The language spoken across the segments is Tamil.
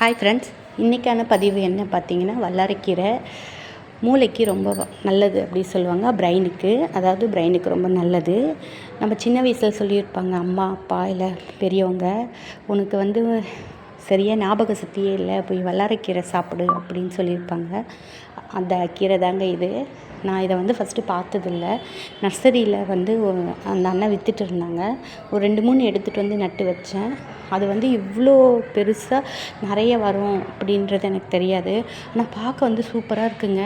ஹாய் ஃப்ரெண்ட்ஸ், இன்றைக்கான பதிவு என்ன பார்த்தீங்கன்னா, வல்லாரைக்கீரை மூளைக்கு ரொம்ப நல்லது அப்படி சொல்லுவாங்க. பிரெயினுக்கு ரொம்ப நல்லது. நம்ம சின்ன வயசில் சொல்லியிருப்பாங்க அம்மா, அப்பா இல்லை பெரியவங்க, உனக்கு சரியாக ஞாபக சக்தியே இல்லை, போய் வல்லாரைக்கீரை சாப்பிடு அப்படின்னு சொல்லியிருப்பாங்க. அந்த கீரை தாங்க இது. நான் இதை ஃபஸ்ட்டு பார்த்ததில்ல. நர்சரியில் அந்த அண்ணன் விற்றுட்டு இருந்தாங்க. ஒரு 2-3 எடுத்துகிட்டு நட்டு வச்சேன். அது இவ்வளோ பெருசாக நிறைய வரும் அப்படின்றது எனக்கு தெரியாது. ஆனால் பார்க்க சூப்பராக இருக்குங்க.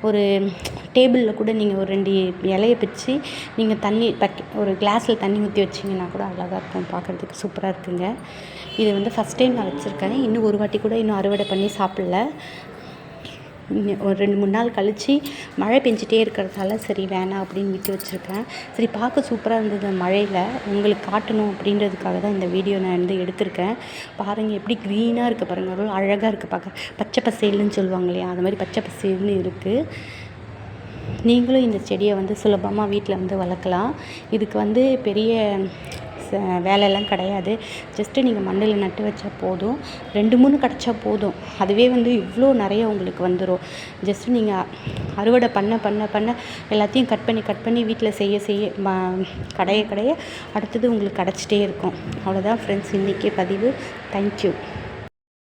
ஒரு டேபிளில் கூட நீங்கள் ஒரு 2 இலைய பிச்சு நீங்கள் ஒரு கிளாஸில் தண்ணி ஊற்றி வச்சிங்கன்னா கூட அழகாக இருக்கும். பார்க்குறதுக்கு சூப்பராக இருக்குங்க. இது ஃபஸ்ட் டைம் நான் வச்சுருக்கேன். இன்னும் ஒரு வாட்டி கூட அறுவடை பண்ணி சாப்பிடல. ஒரு 2-3 நாள் கழித்து மழை பெஞ்சிட்டே இருக்கிறதால சரி வேணாம் அப்படின்னு விட்டு வச்சுருக்கேன். சரி, பார்க்க சூப்பராக இருந்தது மழையில், உங்களுக்கு காட்டணும் அப்படின்றதுக்காக தான் இந்த வீடியோ நான் எடுத்திருக்கேன். பாருங்கள் எப்படி க்ரீனாக இருக்குது பாருங்கள், அவ்வளோ அழகாக இருக்குது பார்க்க. பச்சை பசேல்னு சொல்லுவாங்க இல்லையா, அது மாதிரி பச்சை பசேல்னு இருக்குது. நீங்களும் இந்த செடியை சுலபமாக வீட்டில் வளர்க்கலாம். இதுக்கு பெரிய வேலையெல்லாம் கிடையாது. ஜஸ்ட்டு நீங்கள் மண்ணில் நட்டு வச்சா போதும். 2-3 கிடச்சா போதும். அதுவே இவ்வளோ நிறைய உங்களுக்கு வந்துடும். ஜஸ்ட்டு நீங்கள் அறுவடை பண்ண எல்லாத்தையும் கட் பண்ணி வீட்டில் செய்ய கடைய அடுத்தது உங்களுக்கு கிடச்சிட்டே இருக்கும். அவ்வளோதான் ஃப்ரெண்ட்ஸ், இன்றைக்கி பதிவு. தேங்க்யூ.